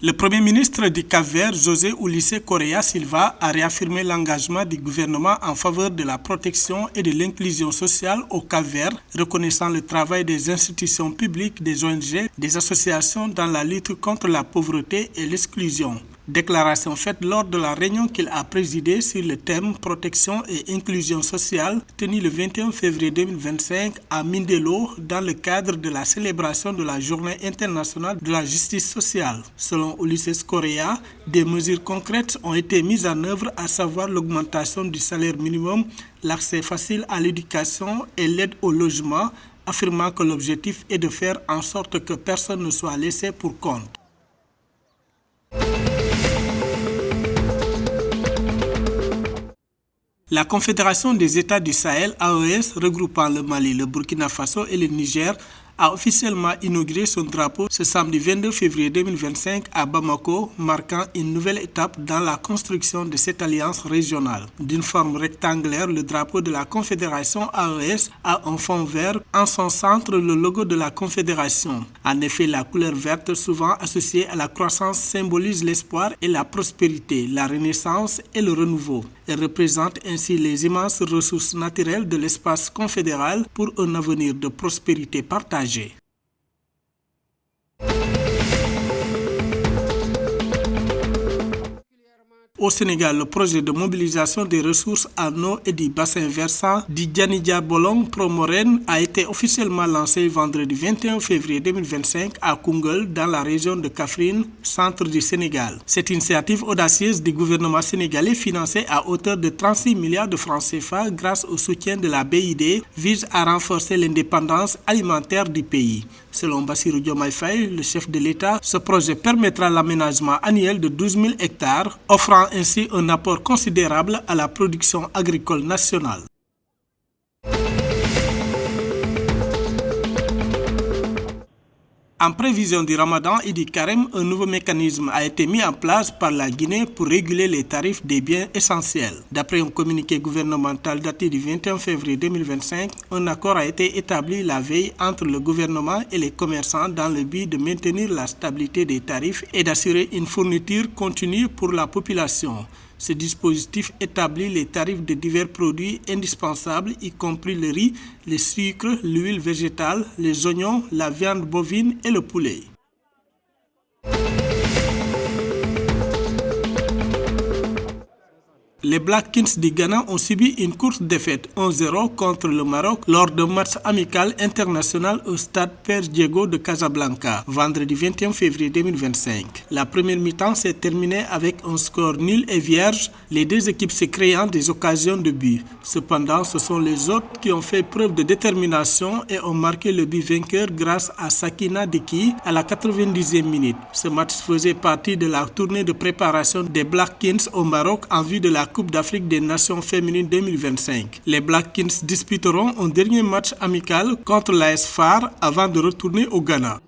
Le Premier ministre du Cap-Vert, José Ulisses Correa Silva, a réaffirmé l'engagement du gouvernement en faveur de la protection et de l'inclusion sociale au Cap-Vert, reconnaissant le travail des institutions publiques, des ONG, des associations dans la lutte contre la pauvreté et l'exclusion. Déclaration faite lors de la réunion qu'il a présidée sur le thème protection et inclusion sociale tenue le 21 février 2025 à Mindelo dans le cadre de la célébration de la Journée internationale de la justice sociale. Selon Ulisses Correa, des mesures concrètes ont été mises en œuvre, à savoir l'augmentation du salaire minimum, l'accès facile à l'éducation et l'aide au logement, affirmant que l'objectif est de faire en sorte que personne ne soit laissé pour compte. La Confédération des États du Sahel, AES, regroupant le Mali, le Burkina Faso et le Niger, a officiellement inauguré son drapeau ce samedi 22 février 2025 à Bamako, marquant une nouvelle étape dans la construction de cette alliance régionale. D'une forme rectangulaire, le drapeau de la Confédération AES a un fond vert, en son centre le logo de la Confédération. En effet, la couleur verte, souvent associée à la croissance, symbolise l'espoir et la prospérité, la renaissance et le renouveau. Elle représente ainsi les immenses ressources naturelles de l'espace confédéral pour un avenir de prospérité partagée. Au Sénégal, le projet de mobilisation des ressources en eau et du bassin versant du Dianidia Bolong Promorène a été officiellement lancé vendredi 21 février 2025 à Koungheul, dans la région de Kaffrine, centre du Sénégal. Cette initiative audacieuse du gouvernement sénégalais, financée à hauteur de 36 milliards de francs CFA grâce au soutien de la BID, vise à renforcer l'indépendance alimentaire du pays. Selon Bassirou Diomaye Faye, le chef de l'État, ce projet permettra l'aménagement annuel de 12 000 hectares, offrant ainsi un apport considérable à la production agricole nationale. En prévision du Ramadan et du Carême, un nouveau mécanisme a été mis en place par la Guinée pour réguler les tarifs des biens essentiels. D'après un communiqué gouvernemental daté du 21 février 2025, un accord a été établi la veille entre le gouvernement et les commerçants dans le but de maintenir la stabilité des tarifs et d'assurer une fourniture continue pour la population. Ce dispositif établit les tarifs de divers produits indispensables, y compris le riz, le sucre, l'huile végétale, les oignons, la viande bovine et le poulet. Les Black Kings du Ghana ont subi une courte défaite 1-0 contre le Maroc lors d'un match amical international au stade Père Diego de Casablanca, vendredi 21 février 2025. La première mi-temps s'est terminée avec un score nul et vierge, les deux équipes se créant des occasions de but. Cependant, ce sont les autres qui ont fait preuve de détermination et ont marqué le but vainqueur grâce à Sakina Diki à la 90e minute. Ce match faisait partie de la tournée de préparation des Black Kings au Maroc en vue de la Coupe d'Afrique des Nations féminines 2025. Les Black Kings disputeront un dernier match amical contre l'AS FAR avant de retourner au Ghana.